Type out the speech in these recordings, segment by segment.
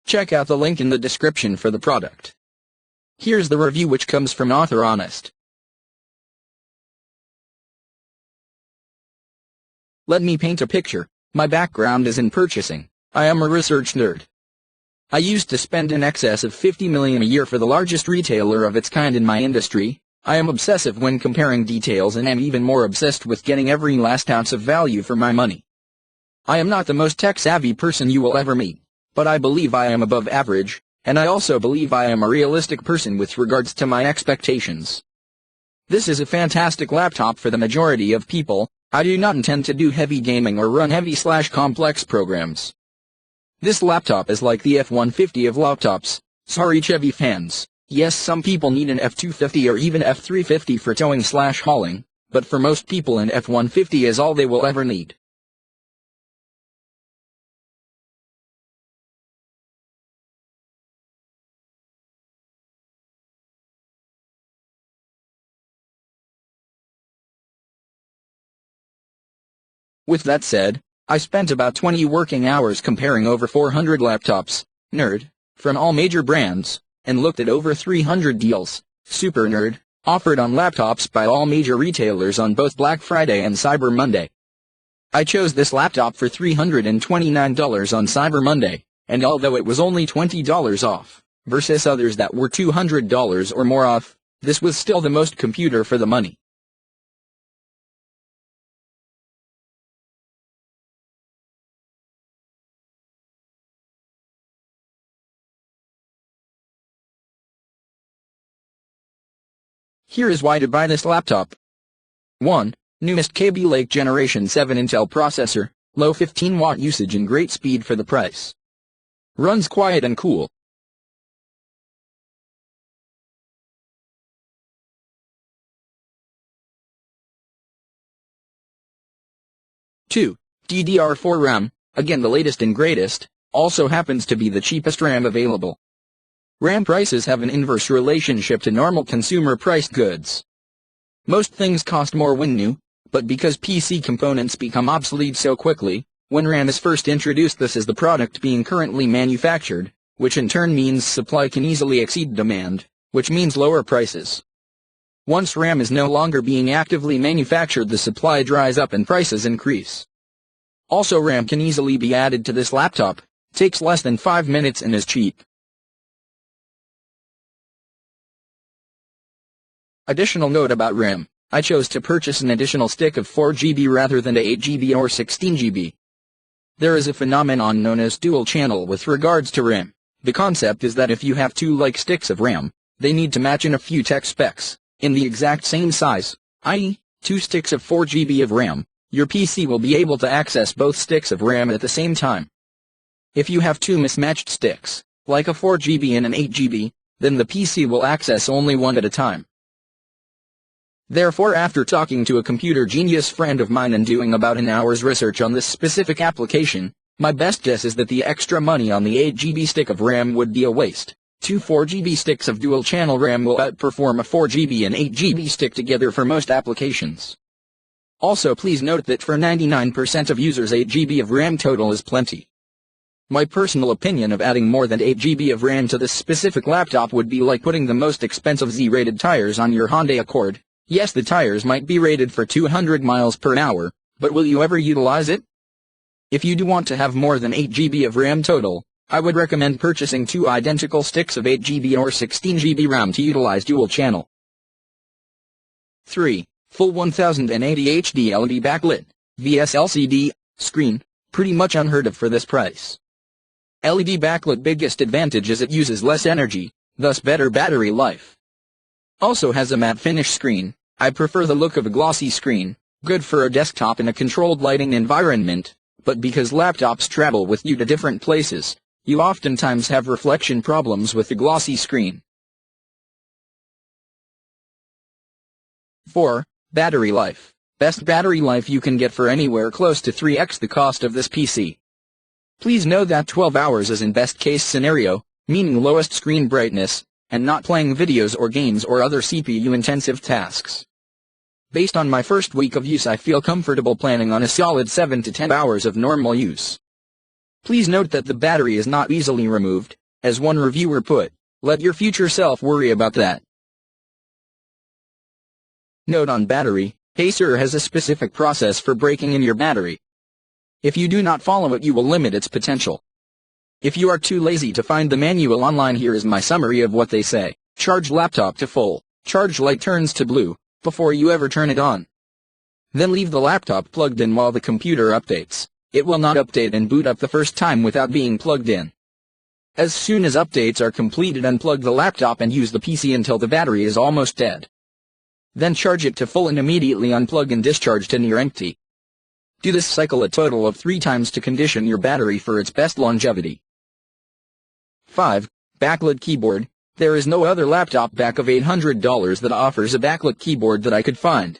Check out the link in the description for the product. Here's the review, which comes from Author Honest. Let me paint a picture. My background is in purchasing. I am a research nerd. I used to spend in excess of $50 million a year for the largest retailer of its kind in my industry. I am obsessive when comparing details and am even more obsessed with getting every last ounce of value for my money. I am not the most tech-savvy person you will ever meet, but I believe I am above average, and I also believe I am a realistic person with regards to my expectations. This is a fantastic laptop for the majority of people. I do not intend to do heavy gaming or run heavy/complex programs. This laptop is like the F-150 of laptops. Sorry Chevy fans. Yes, some people need an F-250 or even F-350 for towing/hauling, but for most people an F-150 is all they will ever need. With that said, I spent about 20 working hours comparing over 400 laptops, nerd, from all major brands, and looked at over 300 deals, super nerd, offered on laptops by all major retailers on both Black Friday and Cyber Monday. I chose this laptop for $329 on Cyber Monday, and although it was only $20 off, versus others that were $200 or more off, this was still the most computer for the money. Here is why to buy this laptop. 1. Newest Kaby Lake Generation 7 Intel processor, low 15-watt usage and great speed for the price. Runs quiet and cool. 2. DDR4 RAM, again the latest and greatest, also happens to be the cheapest RAM available. RAM prices have an inverse relationship to normal consumer-priced goods. Most things cost more when new, but because PC components become obsolete so quickly, when RAM is first introduced, this is the product being currently manufactured, which in turn means supply can easily exceed demand, which means lower prices. Once RAM is no longer being actively manufactured, the supply dries up and prices increase. Also, RAM can easily be added to this laptop, takes less than 5 minutes and is cheap. Additional note about RAM, I chose to purchase an additional stick of 4 GB rather than 8 GB or 16 GB. There is a phenomenon known as dual channel with regards to RAM. The concept is that if you have two like sticks of RAM, they need to match in a few tech specs, in the exact same size, i.e., 2 sticks of 4 GB of RAM, your PC will be able to access both sticks of RAM at the same time. If you have two mismatched sticks, like a 4 GB and an 8 GB, then the PC will access only one at a time. Therefore, after talking to a computer genius friend of mine and doing about an hour's research on this specific application, my best guess is that the extra money on the 8 GB stick of RAM would be a waste. Two 4 GB sticks of dual-channel RAM will outperform a 4 GB and 8 GB stick together for most applications. Also, please note that for 99% of users 8 GB of RAM total is plenty. My personal opinion of adding more than 8 GB of RAM to this specific laptop would be like putting the most expensive Z-rated tires on your Hyundai Accord. Yes, the tires might be rated for 200 miles per hour, but will you ever utilize it? If you do want to have more than 8 GB of RAM total, I would recommend purchasing two identical sticks of 8 GB or 16 GB RAM to utilize dual channel. 3. Full 1080 HD LED backlit, vs LCD, screen, pretty much unheard of for this price. LED backlit biggest advantage is it uses less energy, thus better battery life. Also has a matte finish screen. I prefer the look of a glossy screen, good for a desktop in a controlled lighting environment, but because laptops travel with you to different places, you oftentimes have reflection problems with the glossy screen. 4. Battery life. Best battery life you can get for anywhere close to 3x the cost of this PC. Please know that 12 hours is in best case scenario, meaning lowest screen brightness, and not playing videos or games or other CPU-intensive tasks. Based on my first week of use, I feel comfortable planning on a solid 7 to 10 hours of normal use. Please note that the battery is not easily removed. As one reviewer put, let your future self worry about that. Note on battery, Acer has a specific process for breaking in your battery. If you do not follow it, you will limit its potential. If you are too lazy to find the manual online, here is my summary of what they say. Charge laptop to full. Charge light turns to blue before you ever turn it on. Then leave the laptop plugged in while the computer updates. It will not update and boot up the first time without being plugged in. As soon as updates are completed, unplug the laptop and use the PC until the battery is almost dead. Then charge it to full and immediately unplug and discharge to near empty. Do this cycle a total of 3 times to condition your battery for its best longevity. 5. Backlit keyboard. There is no other laptop back of $800 that offers a backlit keyboard that I could find.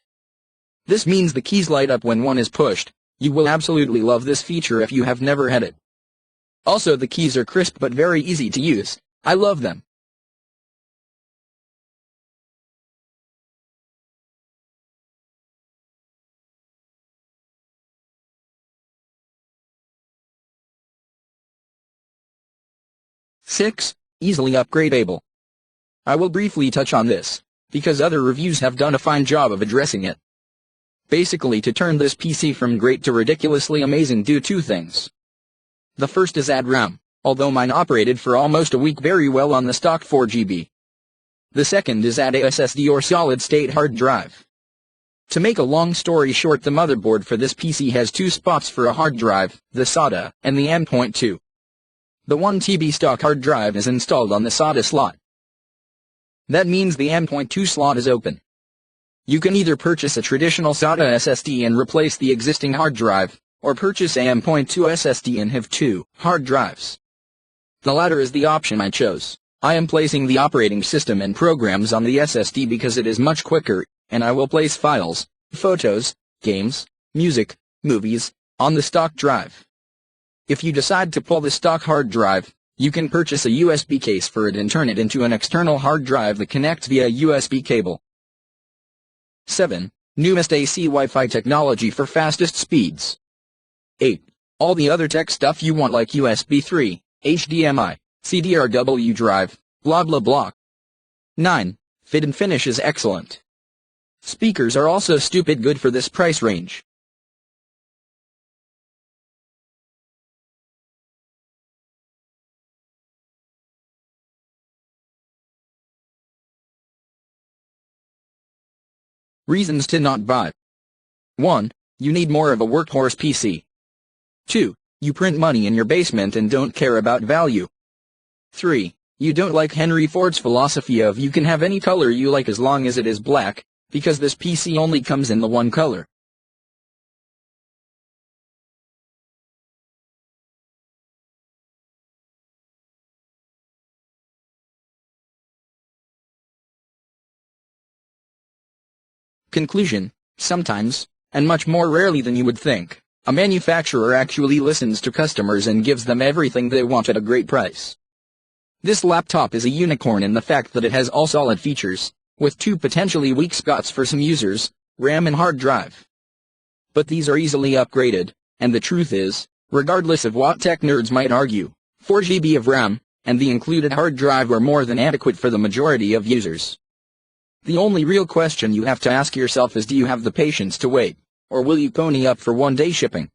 This means the keys light up when one is pushed. You will absolutely love this feature if you have never had it. Also, the keys are crisp but very easy to use. I love them. Six. Easily upgradable. I will briefly touch on this, because other reviews have done a fine job of addressing it. Basically, to turn this PC from great to ridiculously amazing, do 2 things. The first is add RAM, although mine operated for almost a week very well on the stock 4GB. The second is add a SSD or solid-state hard drive. To make a long story short, the motherboard for this PC has 2 spots for a hard drive, the SATA, and the M.2. The 1TB stock hard drive is installed on the SATA slot. That means the M.2 slot is open. You can either purchase a traditional SATA SSD and replace the existing hard drive, or purchase a M.2 SSD and have 2 hard drives. The latter is the option I chose. I am placing the operating system and programs on the SSD because it is much quicker, and I will place files, photos, games, music, movies, on the stock drive. If you decide to pull the stock hard drive, you can purchase a USB case for it and turn it into an external hard drive that connects via USB cable. 7. Newest AC Wi-Fi technology for fastest speeds. 8. All the other tech stuff you want, like USB 3, HDMI, CDRW drive, blah blah blah. 9. Fit and finish is excellent. Speakers are also stupid good for this price range. Reasons to not buy. 1. You need more of a workhorse PC. 2. You print money in your basement and don't care about value. 3. You don't like Henry Ford's philosophy of you can have any color you like as long as it is black, because this PC only comes in the one color. Conclusion. Sometimes, and much more rarely than you would think, a manufacturer actually listens to customers and gives them everything they want at a great price. This laptop is a unicorn in the fact that it has all solid features, with 2 potentially weak spots for some users, RAM and hard drive. But these are easily upgraded, and the truth is, regardless of what tech nerds might argue, 4GB of RAM, and the included hard drive are more than adequate for the majority of users. The only real question you have to ask yourself is, do you have the patience to wait, or will you pony up for one-day shipping?